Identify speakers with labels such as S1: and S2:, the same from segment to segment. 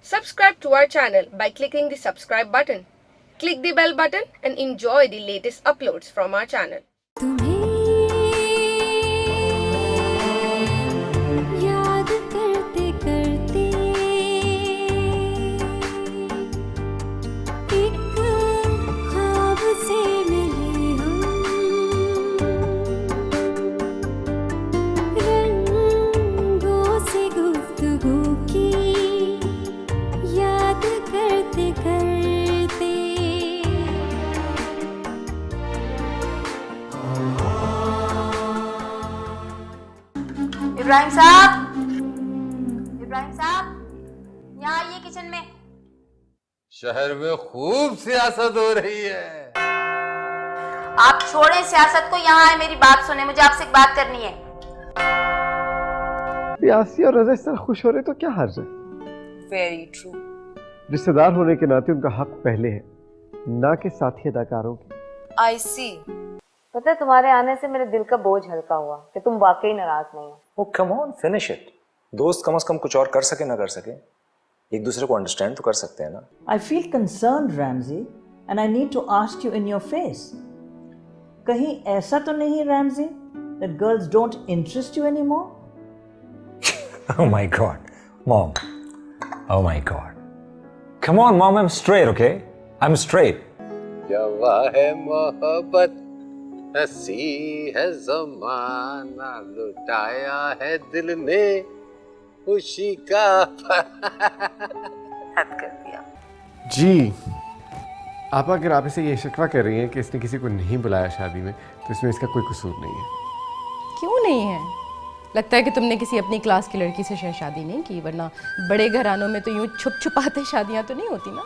S1: Subscribe to our channel by clicking the subscribe button. Click the bell button and enjoy the latest uploads from our channel.
S2: याद करते करते एक ख्वाब से मिले हम, रंगों से गुफ्तगू की याद करते करते।
S3: इब्राहिम साहब, इब्राहिम साहब, यहाँ आइए किचन में।
S4: शहर में खूब सियासत हो रही है।
S3: आप छोड़ें सियासत को, यहाँ आए मेरी बात सुने, मुझे आपसे एक बात करनी है।
S5: यासी और रज़ा इस तरह खुश हो रहे तो क्या हर्ज है?
S3: Very true.
S5: रिश्तेदार होने के नाते उनका हक पहले है, ना कि साथी अदाकारों के।
S3: आई सी।
S6: पता है तुम्हारे आने से मेरे दिल का बोझ हल्का हुआ कि तुम वाकई नाराज नहीं हो।
S7: ओ कम ऑन, फिनिश इट। दोस्त कम से कम कुछ और कर सके ना कर सके, एक दूसरे को अंडरस्टैंड तो कर सकते हैं ना।
S8: I feel concerned, Ramsey, and I need to ask you in your face. कहीं ऐसा तो नहीं, Ramsey, that girls don't interest you anymore?
S7: Oh my God, Mom. Oh my God. Come on, Mom, I'm straight, okay? I'm straight.
S4: जवा है मोहब्बत, हंसी है ज़माना, लुटाया है दिल ने खुशी का
S3: हद कर दिया।
S5: जी आप अगर आप इसे ये शिकवा कर रही हैं कि इसने किसी को नहीं बुलाया शादी में, तो इसमें इसका कोई कसूर नहीं है।
S9: क्यों नहीं है? लगता है कि तुमने किसी अपनी क्लास की लड़की से शायद शादी नहीं की, वरना बड़े घरानों में तो यूं छुप छुपाते शादियां तो नहीं होती ना।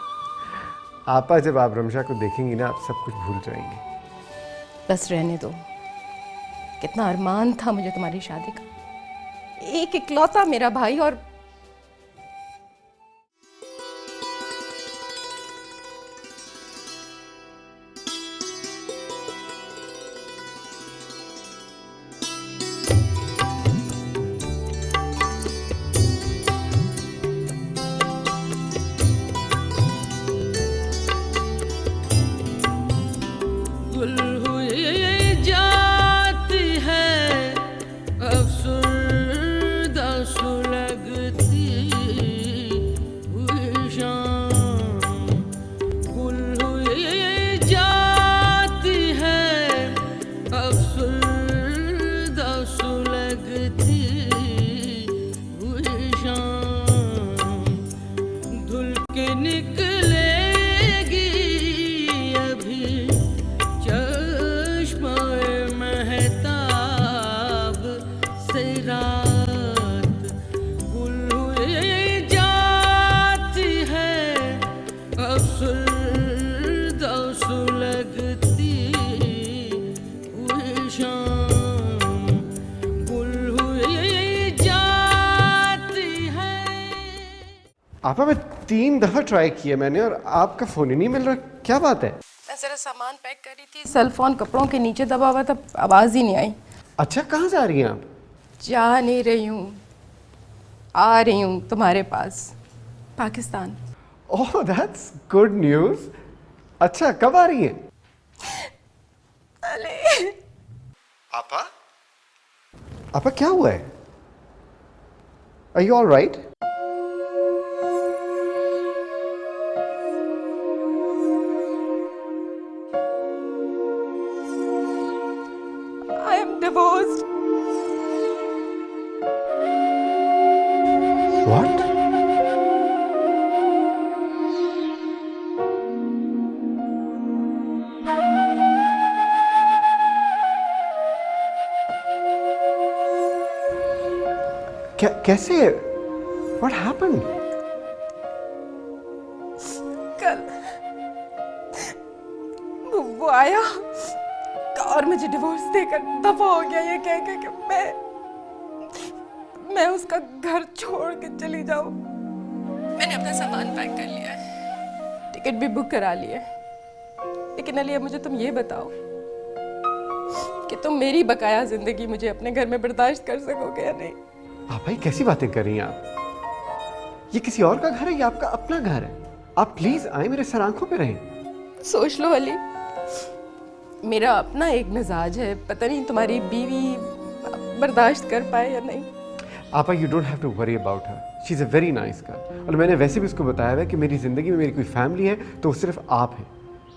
S5: आपा जब आप रमशा को देखेंगी ना, आप सब कुछ भूल जाएंगे।
S9: बस रहने दो, कितना अरमान था मुझे तुम्हारी शादी का, एक इकलौता मेरा भाई। और
S5: आपा मैं 3 दफा ट्राई किया मैंने और आपका फोन ही नहीं मिल रहा, क्या बात है?
S9: मैं जरा सामान पैक कर रही थी, सेल फोन कपड़ों के नीचे दबा हुआ था, आवाज ही नहीं आई।
S5: अच्छा कहाँ जा रही हैं आप?
S9: जा नहीं रही हूँ, आ रही हूँ तुम्हारे पास, Pakistan.
S5: Oh that's good news. अच्छा कब आ रही हैं? आपा आपा क्या हुआ है? Are you all right?
S9: I am divorced.
S5: What? कैसे? What happened?
S9: कल वो आया और मुझे डिवोर्स देकर दफा हो गया, ये कह के कि मैं उसका घर छोड़ के चली जाऊं। मैंने अपना सामान पैक कर लिया है, टिकट भी बुक करा ली है, लेकिन अली अब मुझे तुम ये बताओ कि तुम मेरी बकाया जिंदगी मुझे अपने घर में बर्दाश्त कर सकोगे या नहीं।
S5: आप भाई कैसी बातें कर रही हैं आप? ये किसी और का घर है, ये आपका अपना घर है। आप प्लीज आए, मेरे सर आंखों पे रहें।
S9: सोच लो अली, मेरा अपना एक मिजाज है, पता नहीं तुम्हारी बीवी बर्दाश्त कर पाए या नहीं।
S5: आपा, you don't have to worry about her, she is a very nice girl. और मैंने वैसे भी उसको बताया हुआ है कि मेरी ज़िंदगी में मेरी कोई फैमिली है तो वो सिर्फ आप हैं।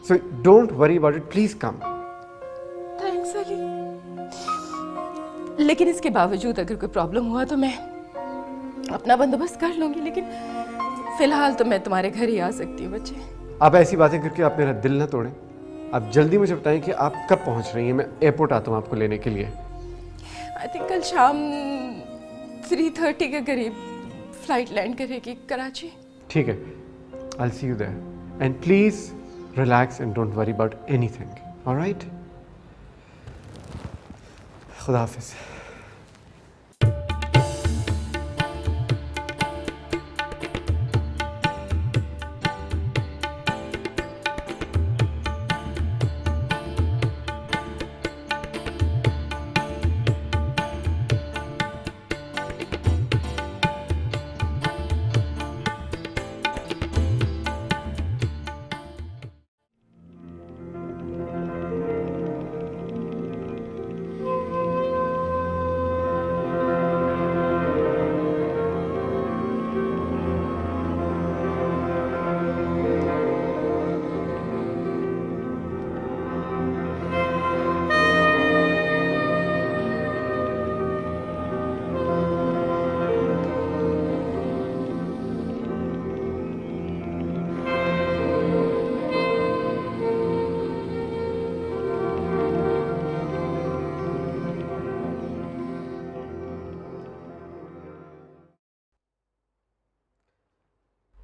S5: So don't worry about it, please come.
S9: Thanks Ali, लेकिन इसके बावजूद अगर कोई प्रॉब्लम हुआ तो मैं अपना बंदोबस्त कर लूंगी, लेकिन फिलहाल तो मैं तुम्हारे घर ही आ सकती हूँ बच्चे।
S5: आप ऐसी बातें करके आप मेरा दिल ना तोड़ें। आप जल्दी मुझे बताएं कि आप कब पहुंच रही हैं, मैं एयरपोर्ट आता हूँ आपको लेने के लिए।
S9: आई थिंक कल शाम 3:30 के करीब फ्लाइट लैंड करेगी कराची।
S5: ठीक है, I will see you there and please relax and don't worry about anything, alright? खुदा हाफिज।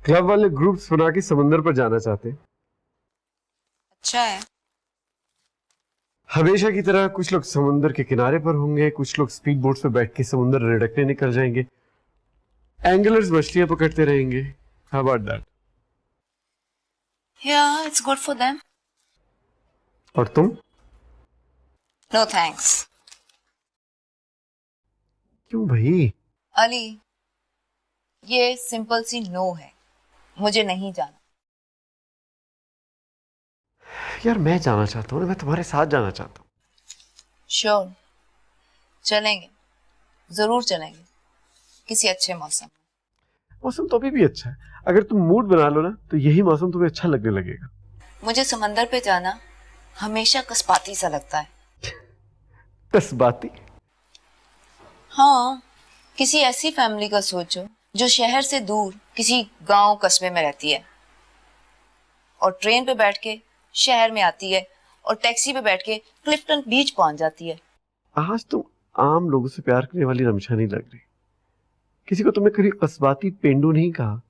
S5: क्लब वाले ग्रुप्स बना के समंदर पर जाना चाहते हैं।
S3: अच्छा है।
S5: हमेशा की तरह कुछ लोग समुंदर के किनारे पर होंगे, कुछ लोग स्पीड बोट्स पर बैठ के समुंदर रिड़कने निकल जाएंगे, एंगलर्स मछलियां पकड़ते रहेंगे। How about that?
S3: Yeah, it's good for them.
S5: और तुम?
S3: No thanks.
S5: क्यों भाई?
S3: अली, ये सिंपल सी नो है, मुझे नहीं जाना।
S5: यार मैं जाना चाहता हूँ ना, मैं तुम्हारे साथ जाना चाहता हूँ।
S3: श्योर, चलेंगे, जरूर चलेंगे, किसी अच्छे मौसम।
S5: मौसम तो अभी भी अच्छा है, अगर तुम मूड बना लो ना तो यही मौसम तुम्हें अच्छा लगने लगेगा।
S3: मुझे समंदर पे जाना हमेशा कस्बाती सा लगता है।
S5: कस्बाती?
S3: हाँ, किसी ऐसी फैमिली का सोचो जो शहर से दूर किसी गांव कस्बे में रहती है और ट्रेन पे बैठ के शहर में आती है और टैक्सी पे बैठ के क्लिफ्टन बीच पहुंच जाती है।
S5: आज तुम आम लोगों से प्यार करने वाली रमशा नहीं लग रही। किसी को तुमने कभी कस्बाती पेंडू नहीं कहा,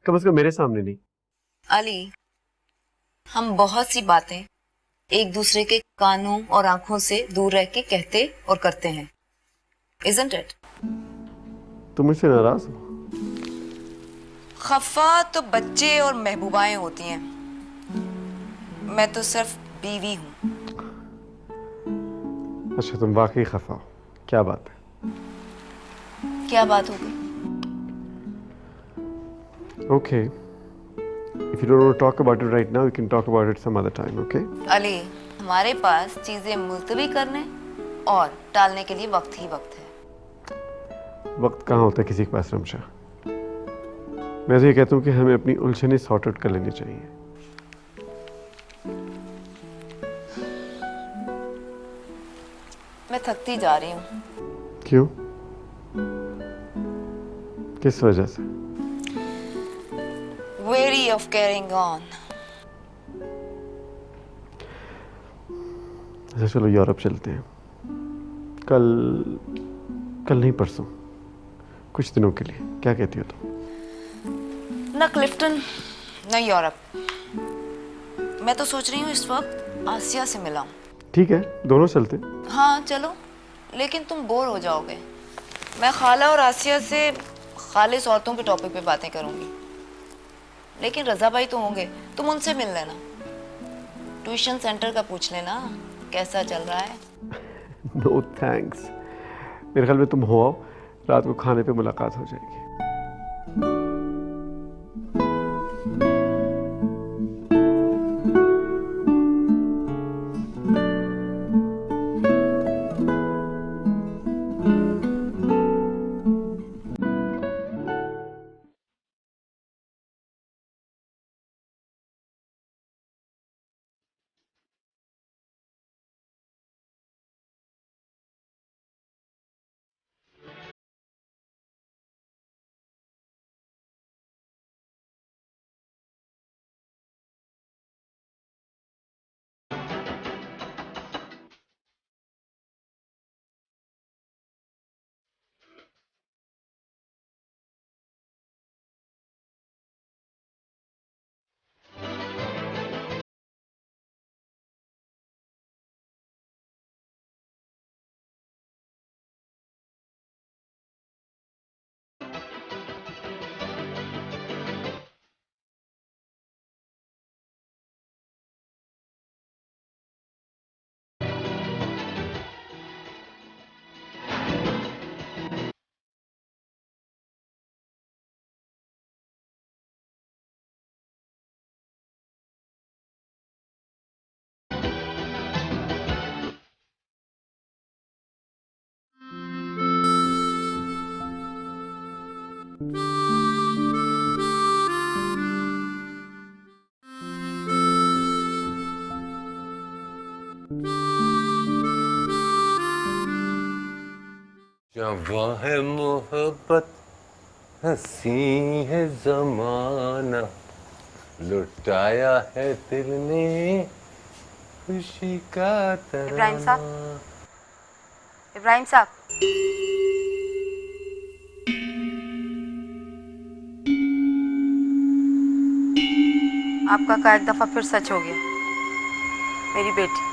S5: कम से कम मेरे सामने नहीं।
S3: अली, हम बहुत सी बातें एक दूसरे के कानों और आंखों से दूर रह के कहते और करते हैं, isn't it?
S5: तुम मुझसे नाराज हो?
S3: खफा तो बच्चे और महबूबाएं होती हैं, मैं तो सिर्फ बीवी हूँ।
S5: अच्छा, तुम वाकई खफा हो? क्या बात है?
S3: क्या बात हो गई?
S5: Okay. If you don't want to talk about it right now, we can talk about it some other time, okay?
S3: Ali, हमारे पास चीजें मुलतवी करने और टालने के लिए वक्त ही वक्त है।
S5: वक्त कहाँ होता है किसी के पास रमशा? मैं तो ये कहता हूँ कि हमें अपनी उलझनें सॉर्ट आउट कर लेनी चाहिए।
S3: मैं थकती जा रही हूँ।
S5: क्यों? किस वजह से?
S3: Weary of carrying on.
S5: अच्छा चलो यूरोप चलते हैं। कल नहीं परसों, कुछ दिनों के लिए, क्या कहती हो तुम?
S3: न क्लिफ्टन न यूरोप, मैं तो सोच रही हूँ इस वक्त आसिया से मिला हूँ।
S5: ठीक है, दोनों चलते हैं।
S3: हाँ चलो, लेकिन तुम बोर हो जाओगे। मैं खाला और आसिया से खालिस औरतों के टॉपिक पे बातें करूंगी, लेकिन रजा भाई तो होंगे, तुम उनसे मिल लेना। ट्यूशन सेंटर का पूछ लेना कैसा चल रहा है।
S5: नो थैंक्स, मेरे ख्याल में तुम हो आओ, रात को खाने पे मुलाकात हो जाएगी।
S4: क्या वह है मोहब्बत, हंसी है जमाना, लुटाया है दिल ने खुशी का
S3: इब्राहिम
S4: तराना।
S3: साहब, इब्राहिम साहब, आपका का एक दफा फिर सच हो गया। मेरी बेटी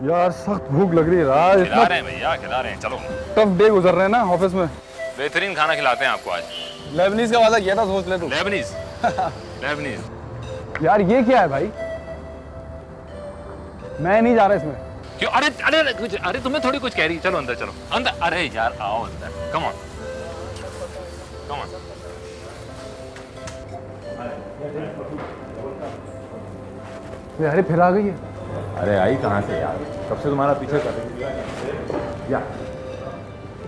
S10: यार सख्त भूख लग रही है यार।
S11: खिला रहे हैं भैया, खिला रहे हैं। चलो,
S10: टफ डे गुजर रहे हैं ना ऑफिस में।
S11: बेहतरीन खाना खिलाते हैं आपको आज।
S10: लेबनीज का वादा किया था, सोच ले तू।
S11: Lebanese Lebanese.
S10: यार ये क्या है भाई, मैं नहीं जा रहा इसमें।
S11: क्यों? अरे अरे कुछ, अरे तुम्हें थोड़ी कुछ कह रही। चलो अंदर, चलो अंदर। अरे यार आओ अंदर, कम ऑन कम ऑन।
S10: अरे फिर आ गई है।
S11: अरे आई कहाँ से यार, कब से तुम्हारा पीछा कर रही है यार।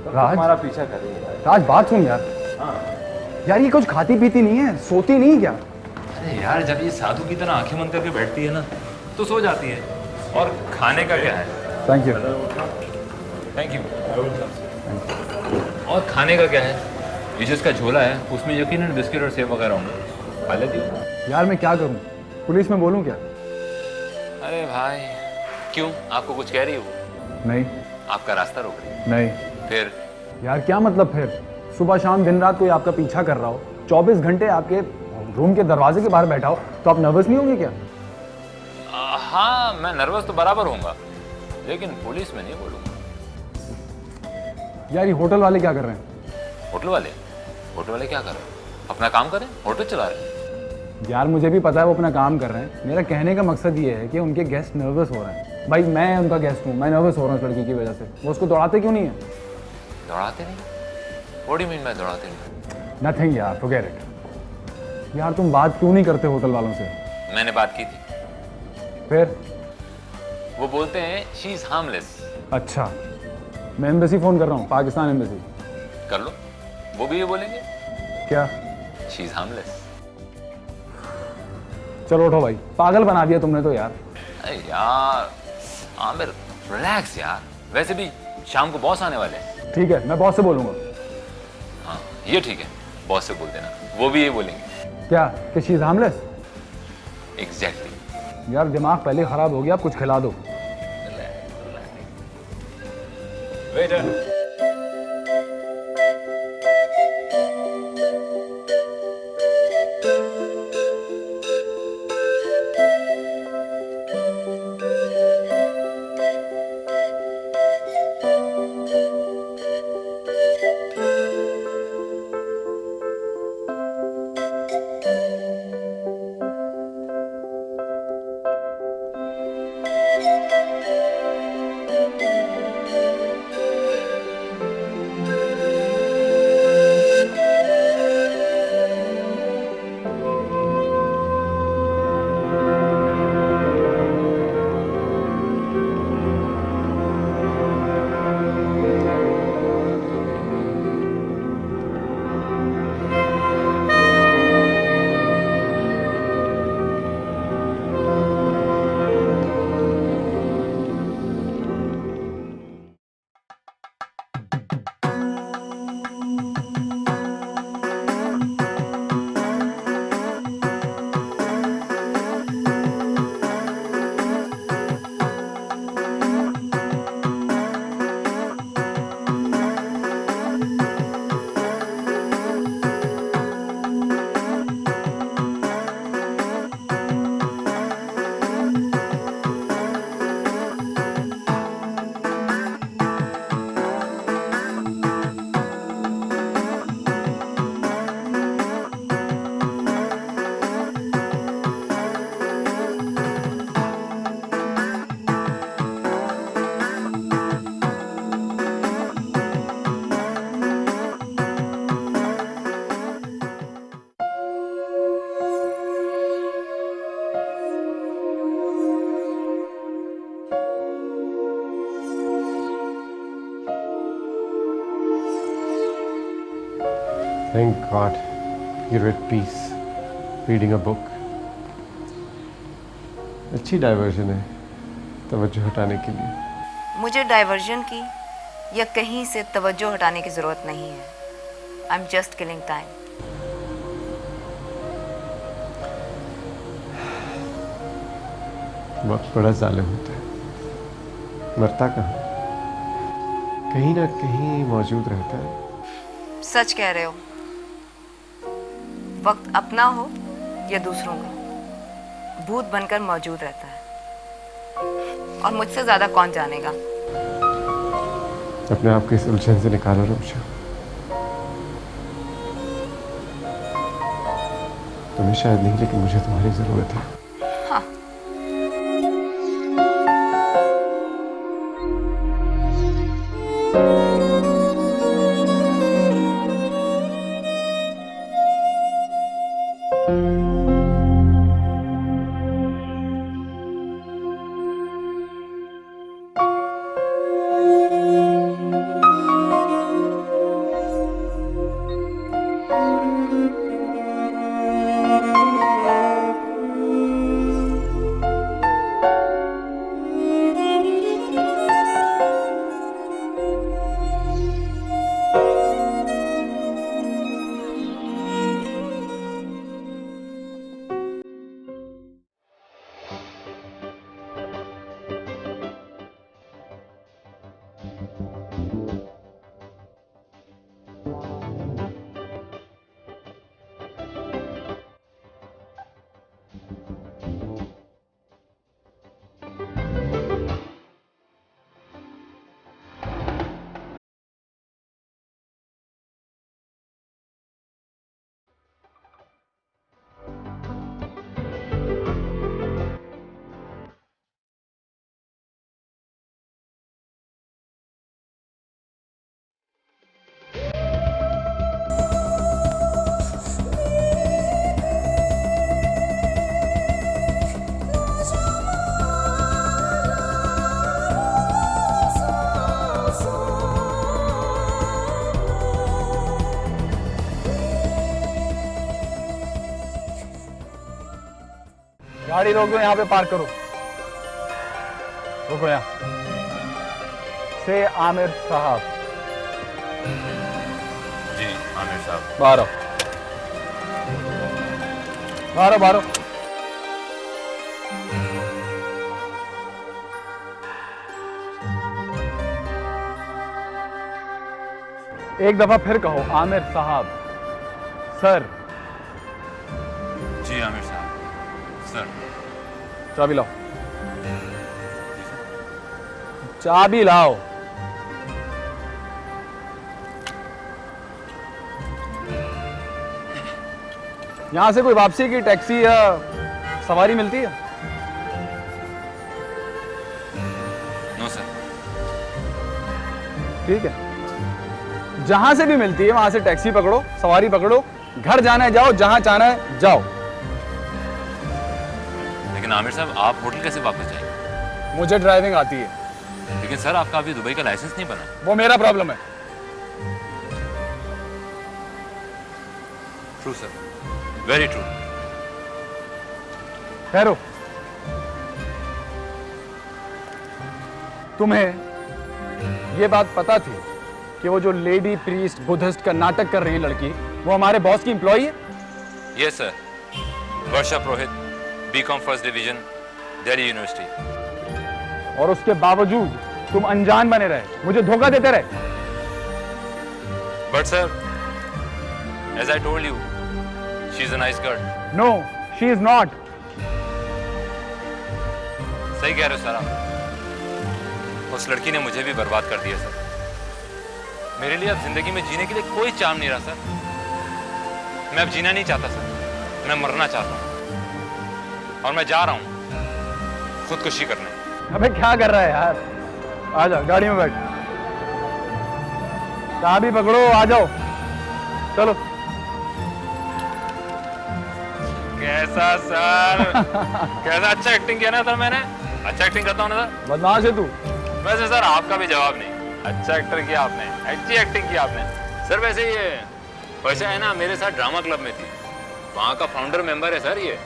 S10: राज,
S11: तुम्हारा पीछा कर रही है।
S10: राज बात सुन यार। यार ये कुछ खाती पीती नहीं है, सोती नहीं क्या?
S11: अरे यार जब ये साधु की तरह आंखें बंद करके बैठती है ना तो सो जाती है। और खाने का क्या है?
S10: Thank you.
S11: Thank you. और खाने का क्या है? ये जिसका झोला है उसमें यकीनन बिस्किट और सेब वगैरह होंगे, खा लेती हो।
S10: यार मैं क्या करूं, पुलिस में बोलूं क्या?
S11: अरे भाई क्यों, आपको कुछ कह रही हो?
S10: नहीं।
S11: आपका रास्ता रोक रही है?
S10: नहीं।
S11: फिर?
S10: यार क्या मतलब फिर? सुबह शाम दिन रात कोई आपका पीछा कर रहा हो, 24 घंटे आपके रूम के दरवाजे के बाहर बैठा हो, तो आप नर्वस नहीं होंगे क्या?
S11: हाँ मैं नर्वस तो बराबर होऊंगा, लेकिन पुलिस में नहीं बोलूंगा।
S10: यार ये होटल वाले क्या कर रहे हैं?
S11: होटल वाले क्या कर रहे हैं? अपना काम करें, होटल चला रहे हैं।
S10: यार मुझे भी पता है वो अपना काम कर रहे हैं। मेरा कहने का मकसद ये है कि उनके गेस्ट नर्वस हो रहे हैं। भाई मैं उनका गेस्ट हूँ, मैं नर्वस हो रहा हूँ इस लड़की की वजह से। वो उसको दौड़ाते क्यों नहीं है?
S11: दौड़ाते नहीं? What do you mean by दौड़ाते नहीं?
S10: नथिंग यार, forget it। यार तुम बात क्यों नहीं करते होटल वालों से?
S11: मैंने बात की थी।
S10: फिर?
S11: वो बोलते हैं शी इज हार्मलेस।
S10: अच्छा, मैं एम्बेसी फोन कर रहा हूँ, पाकिस्तान एम्बेसी।
S11: कर लो, वो भी ये बोलेंगे।
S10: क्या?
S11: She is harmless.
S10: चलो उठो भाई, पागल बना दिया तुमने तो यार।
S11: अरे यार आमिर रिलैक्स यार, वैसे भी शाम को बॉस आने वाले हैं।
S10: ठीक है, मैं बॉस से बोलूंगा।
S11: हाँ ये ठीक है, बॉस से बोल देना, वो भी ये बोलेंगे।
S10: क्या कि शी इज हार्मलेस?
S11: एग्जैक्टली।
S10: यार दिमाग पहले खराब हो गया, आप कुछ खिला दो।
S11: Waiter.
S5: Thank God you're at peace, reading a book. अच्छी डाइवर्जन है तवज्जो हटाने के लिए।
S3: मुझे डाइवर्जन की या कहीं से तवज्जो हटाने की ज़रूरत नहीं है। I am just killing time.
S5: वक्त बड़ा जालिम होता है, मरता कहाँ, कहीं ना कहीं मौजूद रहता है।
S3: सच कह रहे हो। वक्त अपना हो या दूसरों का, भूत बनकर मौजूद रहता है, और मुझसे ज्यादा कौन जानेगा।
S5: अपने आप को इस उलझन से निकालो रुपशा। तुम्हें शायद नहीं, लेकिन मुझे तुम्हारी जरूरत है।
S3: हाँ।
S10: गाड़ी रोक दो, यहाँ पे पार्क करो। रुको यहाँ। से आमिर साहब।
S11: जी आमिर साहब।
S10: बाहर आओ, बाहर आओ, बाहर आओ। एक दफा फिर कहो, आमिर साहब। सर।
S11: जी आमिर साहब। सर।
S10: चाबी लाओ, चाबी लाओ। यहां से कोई वापसी की टैक्सी या सवारी मिलती है?
S11: No sir.
S10: ठीक है, जहां से भी मिलती है वहां से टैक्सी पकड़ो, सवारी पकड़ो, घर जाना है जाओ, जहां जाना है जाओ।
S11: लेकिन आमिर साहब आप होटल कैसे वापस जाएंगे?
S10: मुझे ड्राइविंग आती है।
S11: लेकिन सर आपका अभी दुबई का लाइसेंस नहीं बना।
S10: वो मेरा प्रॉब्लम है।
S11: True sir, very true.
S10: ठहरो, तुम्हें ये बात पता थी कि वो जो लेडी प्रीस्ट बुद्धिस्ट का नाटक कर रही है लड़की, वो हमारे बॉस की एम्प्लॉई है?
S11: Yes sir, Varsha Purohit, BCom first division, Delhi University.
S10: और उसके बावजूद तुम अनजान बने रहे, मुझे धोखा देते रहे।
S11: But sir, as I told you, she is a nice girl.
S10: No, she is not.
S11: सही कह रहे हो सर आप। उस लड़की ने मुझे भी बर्बाद कर दिया सर। मेरे लिए अब जिंदगी में जीने के लिए कोई चाम नहीं रहा सर। मैं अब जीना नहीं चाहता सर, मैं मरना चाहता हूँ। और मैं जा रहा हूँ खुदकुशी करने।
S10: अबे क्या कर रहा है यार? आ जाओ, गाड़ी में बैठ, चाबी पकड़ो, आ जाओ, चलो।
S11: कैसा सर? कैसा अच्छा एक्टिंग किया ना सर मैंने? अच्छा एक्टिंग करता हूँ ना सर?
S10: बदमाश है तू।
S11: वैसे सर आपका भी जवाब नहीं। अच्छा एक्टर किया आपने, अच्छी एक्टिंग की आपने सर। वैसे ये वैसे है ना, मेरे साथ ड्रामा क्लब में थी, वहाँ का फाउंडर मेंबर है सर ये।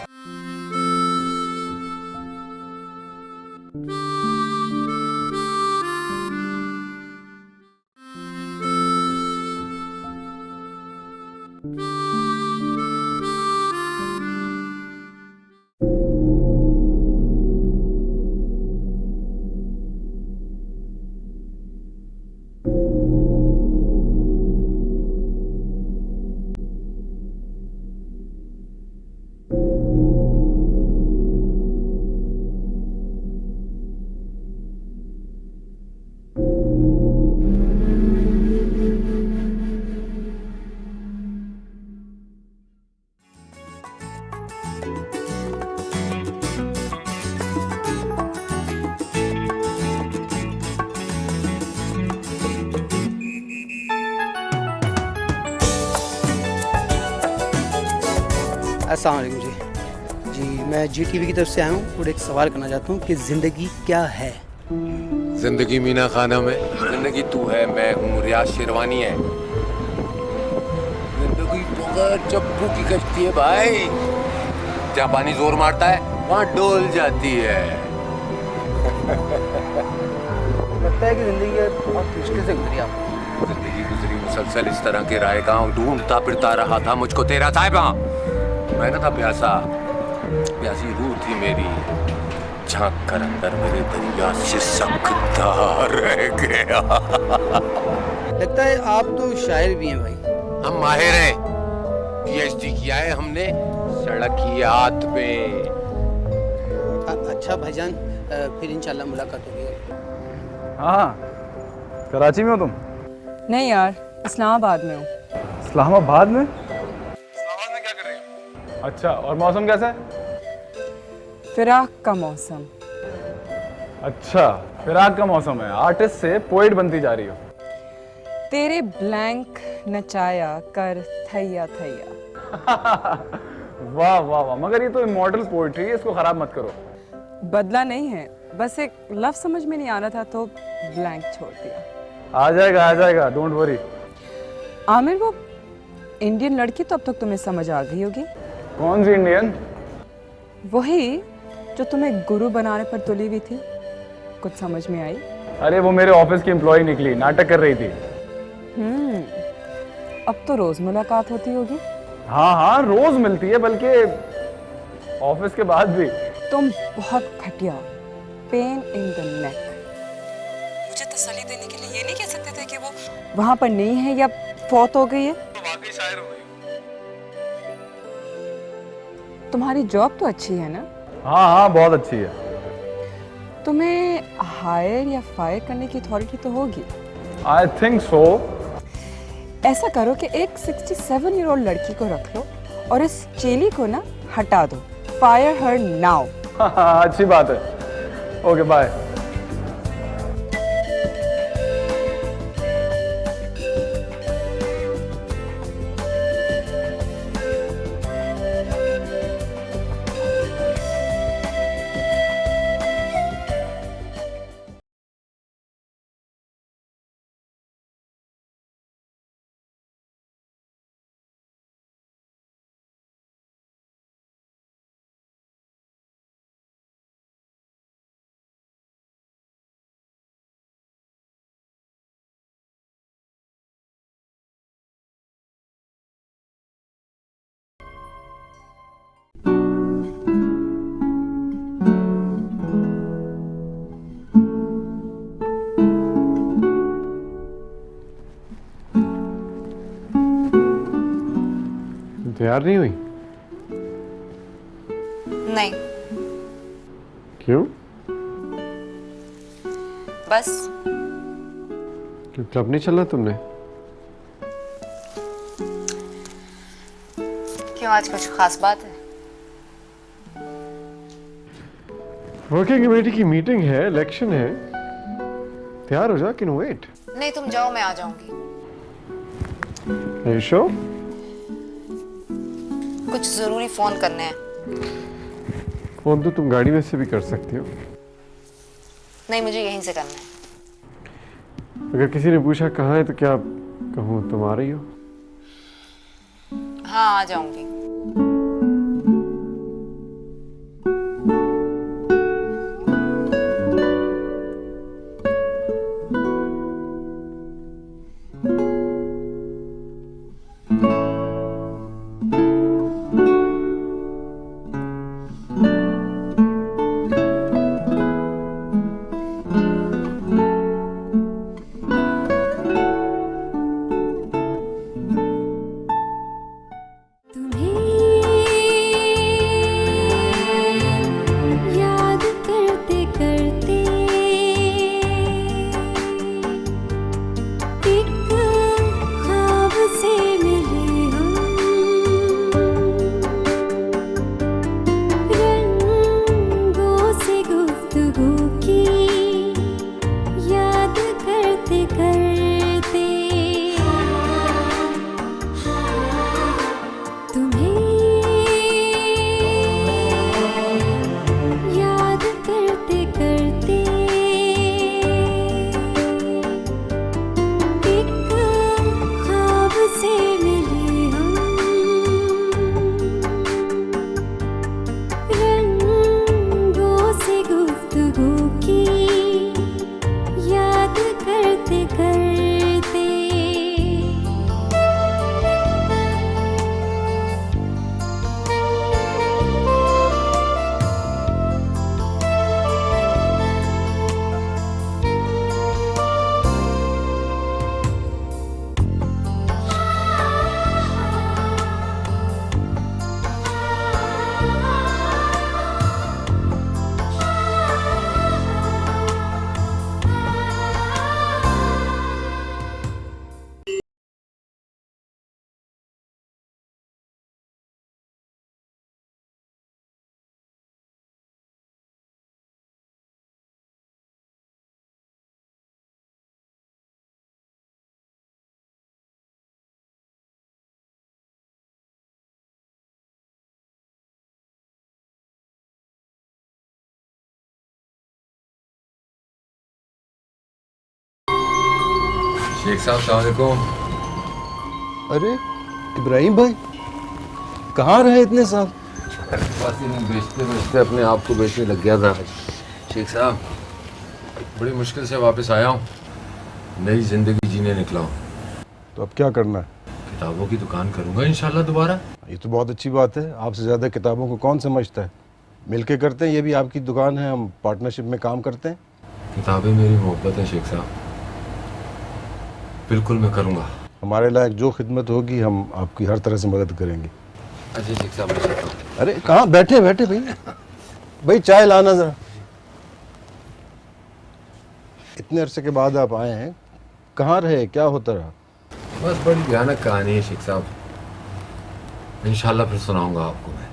S12: अस्सलाम वालेकुम जी। जी मैं GTV की तरफ से आया हूँ और एक सवाल करना चाहता हूँ कि ज़िंदगी क्या है?
S4: जिंदगी मीना खाना में, जिंदगी तू है, मैं हूँ, रियाज शेरवानी है। जिंदगी बगैर चप्पू की कश्ती है भाई, जहाँ पानी जोर मारता है वहाँ डोल जाती है।
S12: लगता है कि ज़िंदगी बहुत मुश्किल से गुजरी आपको।
S4: जिंदगी गुजरी मुसलसल इस तरह के राय गाँव ढूंढता फिरता रहा था मुझको तेरा साहिबा। मैं ना था प्यासा, प्यासी रूह थी मेरी, झांक कर अंदर मेरे दरिया से सकता रह गया।
S12: लगता है आप तो शायर भी हैं भाई।
S4: हम माहिर हैं, PhD किया है हमने सड़कियात पे।
S12: अच्छा भाईजान, फिर इंशाल्लाह मुलाकात होगी।
S10: हाँ, कराची में हो तुम?
S9: नहीं यार, इस्लामाबाद में हूँ।
S10: इस्लामाबाद में? इस्लामाबाद में क्या कर रही हो? अच्छा, और मौसम कैसा है?
S9: फिराक का मौसम।
S10: अच्छा, फिराक का मौसम है। आर्टिस्ट से पोएट बनती जा रही हो।
S9: तेरे ब्लैंक नचाया कर थैया थैया।
S10: वाह वाह वाह, मगर ये तो इमॉर्टल पोएट्री है, इसको खराब मत करो।
S9: बदला नहीं है, बस एक लफ्ज समझ में नहीं आ रहा था तो ब्लैंक छोड़ दिया।
S10: आ जाएगा, डोंट वरी।
S9: आमिर, वो इंडियन लड़की तो अब तक तुम्हें समझ आ गई होगी।
S10: कौन सी इंडियन?
S9: वही जो तुम्हें गुरु बनाने पर तुली हुई थी। कुछ समझ में आई?
S10: अरे वो मेरे ऑफिस की एम्प्लॉय निकली, नाटक कर रही थी।
S9: अब तो रोज मुलाकात होती होगी।
S10: हाँ, रोज मिलती है, बल्कि ऑफिस के बाद भी।
S9: तुम बहुत घटिया, पेन इन द नेक। मुझे तसल्ली देने के लिए ये नहीं कह सकते थे कि वो वहां पर नहीं है या फौत हो गई है?
S10: तो वाकई शायर हो गई।
S9: तुम्हारी जॉब तो अच्छी है ना?
S10: हाँ, बहुत अच्छी है।
S9: तुम्हें हायर या फायर करने की अथॉरिटी तो होगी।
S10: I think so.
S9: ऐसा करो कि एक 67-year-old लड़की को रख लो और इस चेली को ना हटा दो। Fire her now.
S10: अच्छी बात है। Okay, bye.
S5: तैयार नहीं हुई?
S3: नहीं,
S5: क्यों?
S3: बस।
S5: क्यों, क्लब नहीं चलना तुमने?
S3: क्यों, आज कुछ खास बात है?
S5: वर्किंग कमेटी की मीटिंग है, इलेक्शन है। तैयार हो जा, कैन वेट।
S3: नहीं, तुम जाओ, मैं आ जाऊंगी।
S5: Are you sure?
S3: कुछ जरूरी फोन करने हैं।
S5: फोन तो तुम गाड़ी में से भी कर सकती हो।
S3: नहीं, मुझे यहीं से करना है।
S5: अगर किसी ने पूछा कहाँ है तो क्या कहूँ, तुम आ रही हो?
S3: हाँ आ जाऊंगी।
S2: याद करते करते एक ख्वाब से मिले हम, रंगों से गुफ्तगू की याद करते करते याद करते करते एक ख्वाब से मिले हम, रंगों से गुफ्तगू की याद करते करते
S4: शेख साहब अस्सलाम वालेकुम।
S13: अरे इब्राहिम भाई, कहाँ रहे इतने साल?
S4: बस इन्हें बेचते बेचते अपने आप को बेचने लग गया था। शेख साहब बड़ी मुश्किल से वापस आया हूँ, नई जिंदगी जीने निकला हूँ।
S13: तो अब क्या करना है?
S4: किताबों की दुकान करूँगा इंशाल्लाह दोबारा।
S13: ये तो बहुत अच्छी बात है। आपसे ज़्यादा किताबों को कौन समझता है? मिलके करते हैं, ये भी आपकी दुकान है, हम पार्टनरशिप में काम करते हैं।
S4: किताबें मेरी मोहब्बत है शेख साहब, बिल्कुल मैं करूँगा।
S13: हमारे लायक जो खिदमत होगी हम आपकी हर तरह से मदद करेंगे।
S4: अच्छा शेख साहब मैं चलता हूँ।
S13: अरे कहाँ बैठे बैठे भाई, भाई चाय लाना ज़रा। इतने अरसे के बाद आप आए हैं, कहाँ रहे, क्या होता रहा?
S4: बस बड़ी भयानक कहानी है शेख साहब, इंशाल्लाह फिर सुनाऊंगा आपको मैं।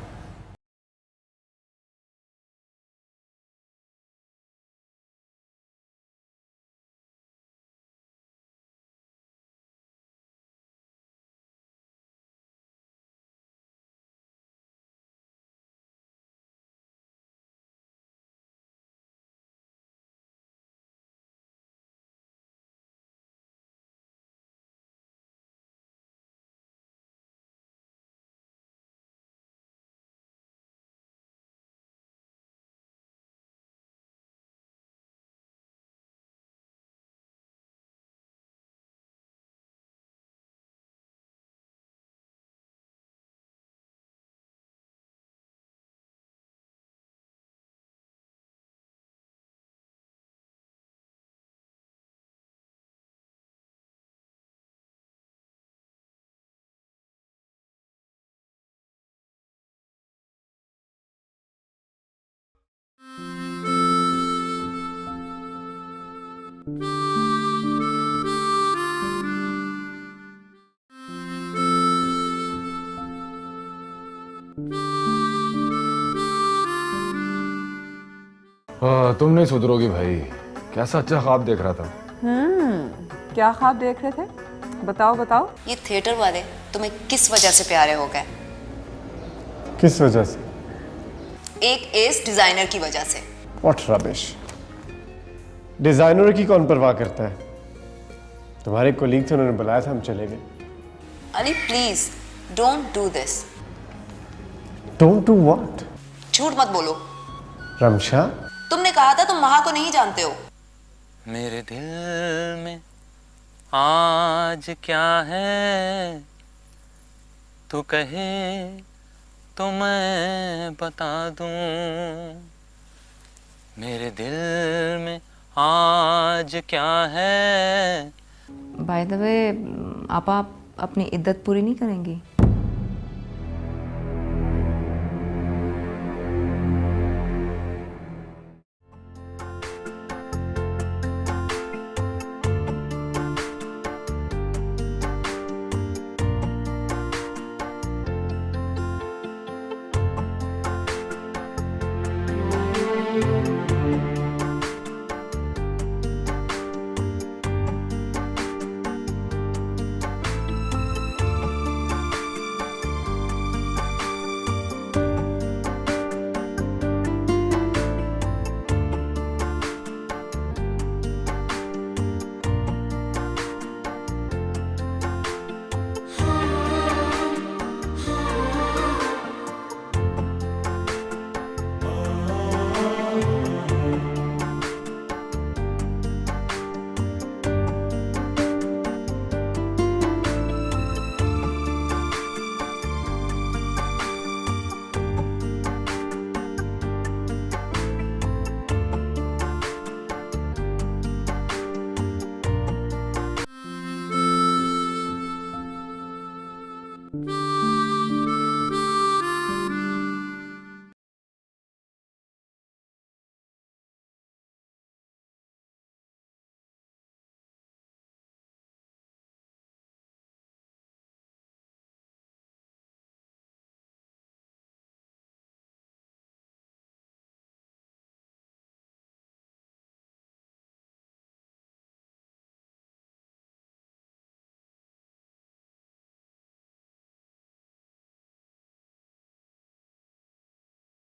S10: तुम नहीं सुधरोगी भाई, कैसा अच्छा ख्वाब देख रहा था।
S9: क्या ख्वाब देख रहे थे? बताओ बताओ।
S3: ये थिएटर वाले तुम्हें किस वजह से प्यारे हो गए?
S5: किस वजह से?
S3: एक एस डिजाइनर की वजह से।
S5: व्हाट रबिश, डिजाइनर की कौन परवाह करता है? तुम्हारे कोलीग थे, उन्होंने बुलाया था, हम चले गए।
S3: Ali please, don't do this.
S5: Don't do what?
S3: झूठ मत बोलो।
S5: रमशा,
S3: तुमने कहा था तुम महा को नहीं जानते हो।
S11: मेरे दिल में आज क्या है, तू कहे तो मैं बता दूं। मेरे दिल में आज क्या है।
S3: बाय द वे, आप अपनी इद्दत पूरी नहीं करेंगी?